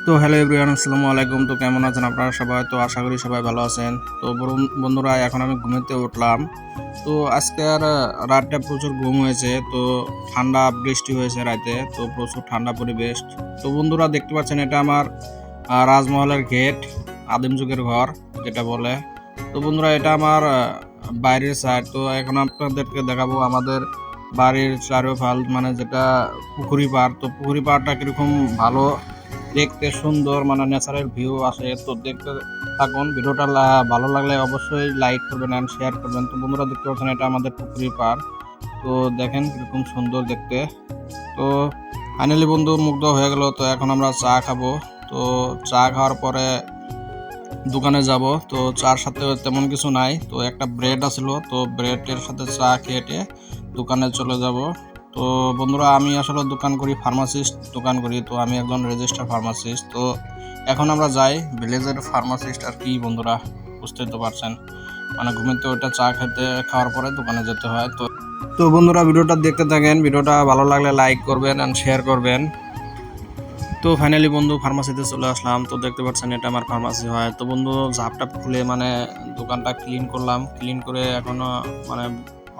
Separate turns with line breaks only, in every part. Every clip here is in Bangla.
তো হ্যালো এভরিওয়ান, আসসালামু আলাইকুম। তো কেমন আছেন আপনারা সবাই? তো আশা করি সবাই ভালো আছেন। তো বন্ধুরা, এখন আমি ঘুমাতে উঠলাম। তো আজকে আর রাতটা প্রচুর ঘুম হয়েছে। তো ঠান্ডা বৃষ্টি হয়েছে রাতে, তো প্রচুর ঠান্ডা পরিবেশ। তো বন্ধুরা দেখতে পাচ্ছেন, এটা আমার রাজমহলের গেট, আদিম যুগের ঘর যেটা বলে। তো বন্ধুরা, এটা আমার বাইরের সাইড। তো এখন আপনাদেরকে দেখাবো আমাদের বাড়ির চারোফাল, মানে যেটা পুকুরি পাড়। তো পুকুরি পাড়টা কিরকম ভালো দেখতে, সুন্দর, মানে ন্যাচারাল ভিউ আসে। তো দেখতে থাকুন ভিডিওটা। ভালো লাগলে অবশ্যই লাইক করবেন অ্যান্ড শেয়ার করবেন। তো বন্ধুরা দেখতে পাচ্ছেন, এটা আমাদের পুকুরি পাড়। তো দেখেন কিরকম সুন্দর দেখতে। তো ফাইনালি বন্ধু মুগ্ধ হয়ে গেল। তো এখন আমরা চা খাবো। তো চা খাওয়ার পরে দোকানে যাব। তো চার সাথে তেমন কিছু নাই, তো একটা ব্রেড আছিল, তো ব্রেডের সাথে চা খেয়ে দোকানে চলে যাব। তো বন্ধুরা, আমি আসলে দোকান করি, ফার্মাসিস্ট দোকান করি। তো আমি একজন রেজিস্টার ফার্মাসিস্ট। তো এখন আমরা যাই ভিলেজের ফার্মাসিস্ট আর কি বন্ধুরা, বুঝতেই তো পারছেন, মানে ঘুমিতে ওইটা চা খাওয়ার পরে দোকানে যেতে হয়। তো বন্ধুরা, ভিডিওটা দেখতে থাকেন। ভিডিওটা ভালো লাগলে লাইক করবেন অ্যান্ড শেয়ার করবেন। তো ফাইনালি বন্ধু ফার্মাসিতে চলে আসলাম। তো দেখতে পাচ্ছেন, এটা আমার ফার্মাসি হয়। তো বন্ধু ঝাপটা খুলে মানে দোকানটা ক্লিন করলাম। ক্লিন করে এখনো মানে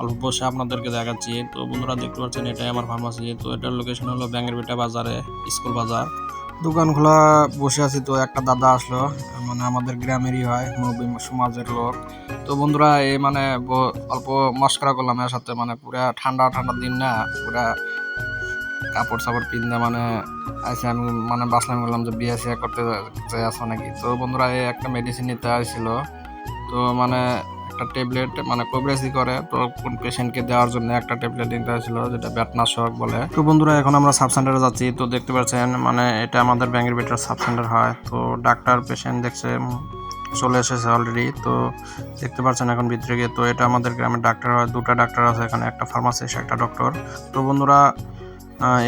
অল্প বসে আপনাদেরকে দেখাচ্ছি। তো বন্ধুরা দেখতে পাচ্ছেন, এটাই আমার ফার্মাসি। তো এটার লোকেশন হলো ব্যাঙ্গেরবিটা বাজারে, স্কুল বাজার। দোকান খোলা বসে আছি। তো একটা দাদা আসলো, মানে আমাদের গ্রামেরই হয়, নবী সমাজের লোক। তো বন্ধুরা, এই মানে অল্প মস্করা করলাম এর সাথে। মানে পুরা ঠান্ডা ঠান্ডা দিন না, পুরা কাপড় সাপড় পিনতে মানে আইসে। আমি মানে বাসলাম, বললাম যে বিয়ে শিয়া করতে চাই আসো নাকি। তো বন্ধুরা, এই একটা মেডিসিন নিতে আসছিল। তো মানে একটা ট্যাবলেট মানে কবরেজি করে, তো কোন পেশেন্টকে দেওয়ার জন্য একটা ট্যাবলেট নিতে আসছিল, যেটা ব্যাটনাশক বলে। তো বন্ধুরা, এখন আমরা সাব সেন্টারে যাচ্ছি। তো দেখতে পাচ্ছেন, মানে এটা আমাদের ব্যাঙ্গের ভিতরে সাব সেন্টার হয়। তো ডাক্তার পেশেন্ট দেখছে চলে এসেছে অলরেডি। তো দেখতে পাচ্ছেন এখন ভিতরে গিয়ে। তো এটা আমাদের গ্রামের ডাক্তার হয়, দুটো ডাক্তার আছে এখানে, একটা ফার্মাসিস্ট একটা ডক্টর। তো বন্ধুরা,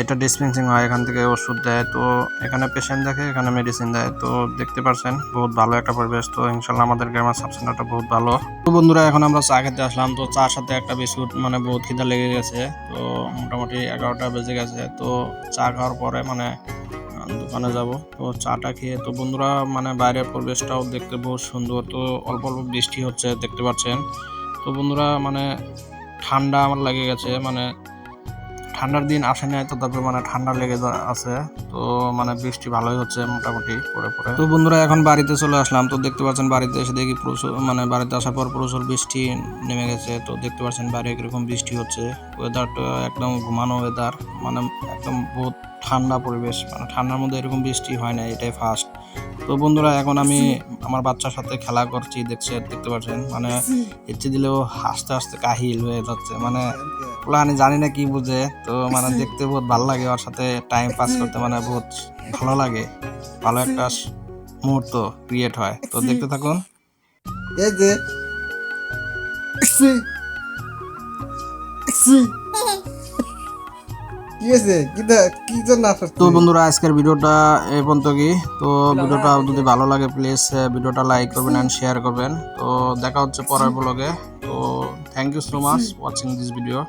এটা ডিসপেন্সিং হয়, এখান থেকে ওষুধ দেয়। তো এখানে পেশেন্ট দেখে, এখানে মেডিসিন দেয়। তো দেখতে পাচ্ছেন বহুত ভালো একটা পরিবেশ। তো ইনশাল্লাহ আমাদের গ্রামের সাব সেন্টারটা বহুত ভালো। তো বন্ধুরা, এখন আমরা চা খেতে আসলাম। তো চার সাথে একটা বিস্কুট, মানে বহুত খিদা লেগে গেছে। তো মোটামুটি 11টা বেজে গেছে। তো চা খাওয়ার পরে মানে দোকানে যাব। তো চাটা খেয়ে, তো বন্ধুরা মানে বাইরের পরিবেশটাও দেখতে বহুত সুন্দর। তো অল্প অল্প বৃষ্টি হচ্ছে, দেখতে পাচ্ছেন। তো বন্ধুরা, মানে ঠান্ডা আমার লেগে গেছে, মানে ঠান্ডার দিন আসে নাই, তো তারপরে মানে ঠান্ডা লেগে আছে। তো মানে বৃষ্টি ভালোই হচ্ছে মোটামুটি পরে পরে। তো বন্ধুরা, এখন বাড়িতে চলে আসলাম। তো দেখতে পাচ্ছেন, বাড়িতে এসে দেখি প্রচুর, মানে বাড়িতে আসার পর প্রচুর বৃষ্টি নেমে গেছে। তো দেখতে পাচ্ছেন বাইরে কিরকম বৃষ্টি হচ্ছে। ওয়েদারটা একদম ঘুমানো ওয়েদার, মানে একদম বহুত ঠান্ডা পরিবেশ। মানে ঠান্ডার মধ্যে এরকম বৃষ্টি হয় না, এটাই ফার্স্ট। তো বন্ধুরা, এখন আমি আমার বাচ্চার সাথে খেলা করছি, দেখতে পাচ্ছেন, মানে ইচ্ছে দিলেও হাসতে হাসতে কাহিল হয়ে যাচ্ছে। মানে আমি জানি না কি বুঝে। তো মানে দেখতে বহুত ভালো লাগে ওর সাথে টাইম পাস করতে, মানে বহুত ভালো লাগে। ভালো একটা মুহূর্ত ক্রিয়েট হয়। তো দেখতে থাকুন।
এই যে কি হয়েছে? কি জন্য
তো বন্ধুরা, আজকের ভিডিওটা এই পর্যন্ত কি। তো ভিডিওটা যদি ভালো লাগে, প্লিজ ভিডিওটা লাইক করবেন এন্ড শেয়ার করবেন। তো দেখা হচ্ছে পরের ব্লগে। তো thank you so much watching this video.